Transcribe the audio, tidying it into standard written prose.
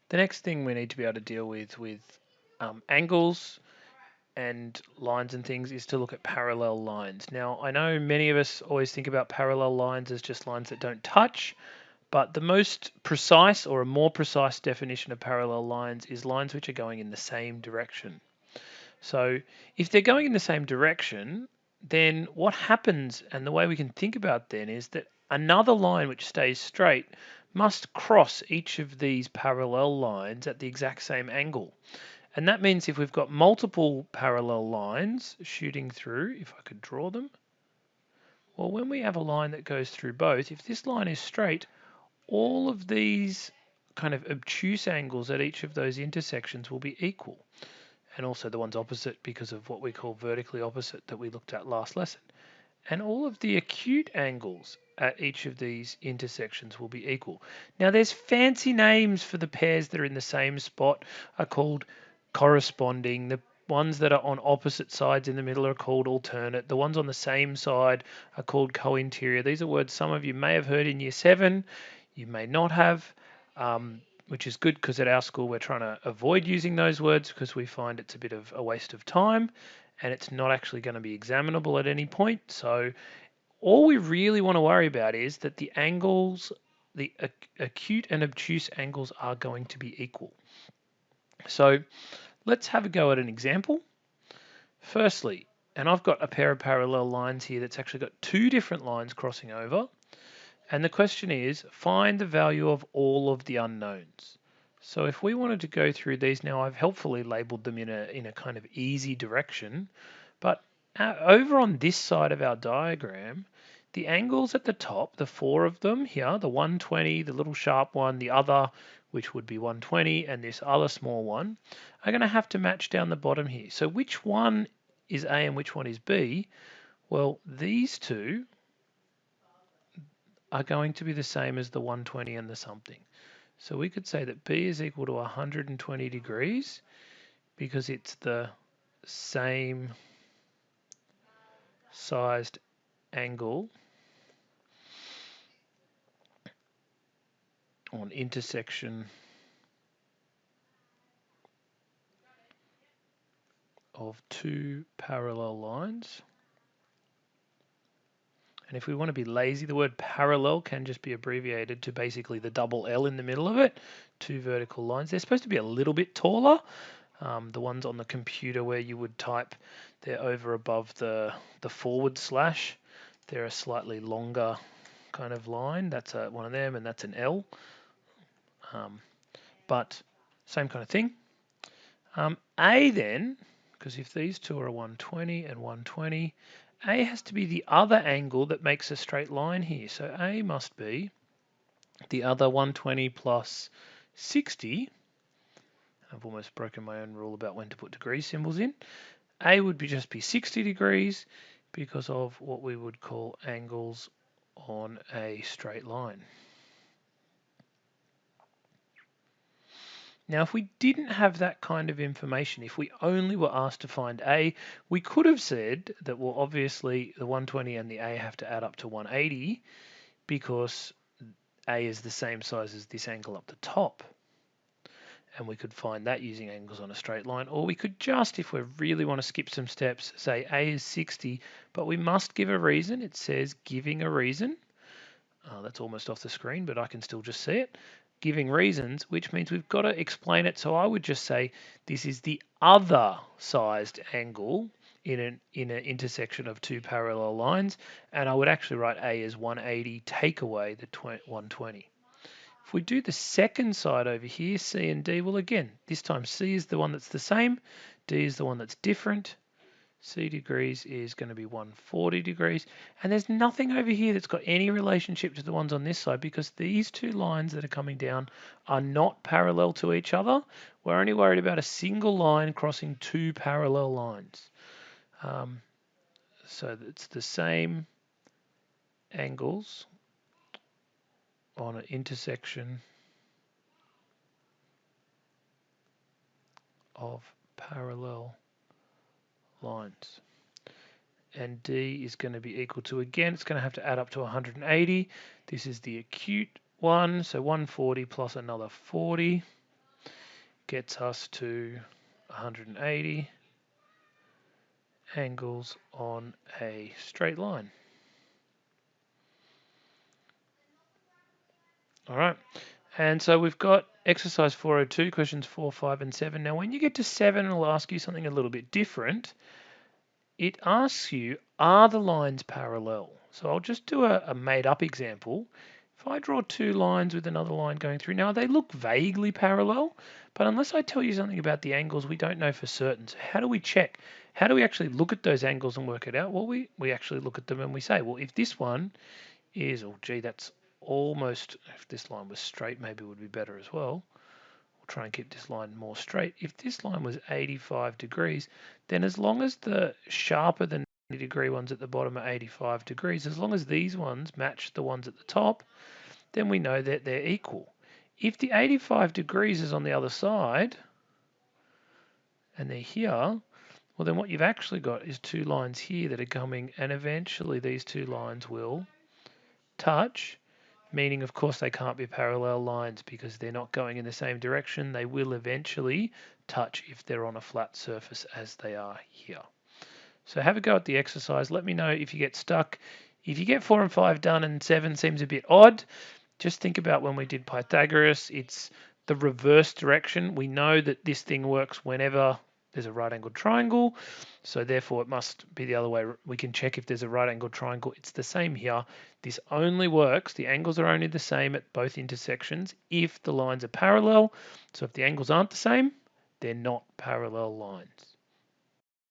The next thing we need to be able to deal with angles and lines and things is to look at parallel lines. Now, I know many of us always think about parallel lines as just lines that don't touch, but the most precise or a more precise definition of parallel lines is lines which are going in the same direction. So if they're going in the same direction, then what happens, and the way we can think about then is that another line which stays straight must cross each of these parallel lines at the exact same angle. And that means if we've got multiple parallel lines shooting through, if I could draw them, well, when we have a line that goes through both, if this line is straight, all of these kind of obtuse angles at each of those intersections will be equal. And also the ones opposite because of what we call vertically opposite that we looked at last lesson. And all of the acute angles at each of these intersections will be equal. Now there's fancy names for the pairs that are in the same spot are called corresponding. The ones that are on opposite sides in the middle are called alternate. The ones on the same side are called co-interior. These are words some of you may have heard in year 7, you may not have, which is good because at our school we're trying to avoid using those words because we find it's a bit of a waste of time and it's not actually going to be examinable at any point. So all we really want to worry about is that the angles, the acute and obtuse angles are going to be equal. So let's have a go at an example. Firstly, and I've got a pair of parallel lines here that's actually got two different lines crossing over. And the question is, find the value of all of the unknowns. So if we wanted to go through these now, I've helpfully labeled them in a kind of easy direction. But over on this side of our diagram, the angles at the top, the four of them here, the 120, the little sharp one, the other, which would be 120, and this other small one, are going to have to match down the bottom here. So which one is A and which one is B? Well, these two are going to be the same as the 120 and the something. So we could say that B is equal to 120 degrees because it's the same sized angle on intersection of two parallel lines. And if we want to be lazy, the word parallel can just be abbreviated to basically the double L in the middle of it, two vertical lines. They're supposed to be a little bit taller. The ones on the computer where you would type, they're over above the forward slash. They're a slightly longer kind of line. That's one of them, and that's an L. But same kind of thing. A then, because if these two are 120 and 120, A has to be the other angle that makes a straight line here. So A must be the other 120 plus 60. I've almost broken my own rule about when to put degree symbols in. A would just be 60 degrees because of what we would call angles on a straight line. Now, if we didn't have that kind of information, if we only were asked to find A, we could have said that, well, obviously the 120 and the A have to add up to 180 because A is the same size as this angle up the top. And we could find that using angles on a straight line. Or we could just, if we really want to skip some steps, say A is 60, but we must give a reason. It says giving a reason. That's almost off the screen, but I can still just see it. Giving reasons, which means we've got to explain it. So I would just say this is the other sized angle in an intersection of two parallel lines, and I would actually write A as 180, take away the 120. If we do the second side over here, C and D, well again, this time C is the one that's the same, D is the one that's different. C degrees is going to be 140 degrees. And there's nothing over here that's got any relationship to the ones on this side because these two lines that are coming down are not parallel to each other. We're only worried about a single line crossing two parallel lines. So it's the same angles on an intersection of parallel lines. And D is going to be equal to, again, it's going to have to add up to 180. This is the acute one, so 140 plus another 40. gets us to 180 angles on a straight line. All right. And so we've got exercise 402, questions 4, 5, and 7. Now, when you get to 7, it'll ask you something a little bit different. It asks you, are the lines parallel? So I'll just do a made-up example. If I draw two lines with another line going through, now they look vaguely parallel, but unless I tell you something about the angles, we don't know for certain. So how do we check? How do we actually look at those angles and work it out? Well, we actually look at them and we say, well, if this one is, oh gee, that's almost, if this line was straight, maybe it would be better as well. We'll try and keep this line more straight. If this line was 85 degrees, then as long as the sharper than 90-degree ones at the bottom are 85 degrees, as long as these ones match the ones at the top, then we know that they're equal. If the 85 degrees is on the other side, and they're here, well then what you've actually got is two lines here that are coming, and eventually these two lines will touch, meaning of course they can't be parallel lines because they're not going in the same direction. They will eventually touch if they're on a flat surface as they are here. So have a go at the exercise. Let me know if you get stuck. If you get 4 and 5 done and 7 seems a bit odd, just think about when we did Pythagoras. It's the reverse direction. We know that this thing works whenever there's a right angled triangle, so therefore it must be the other way. We can check if there's a right angled triangle. It's the same here. This only works, the angles are only the same at both intersections if the lines are parallel. So if the angles aren't the same, they're not parallel lines.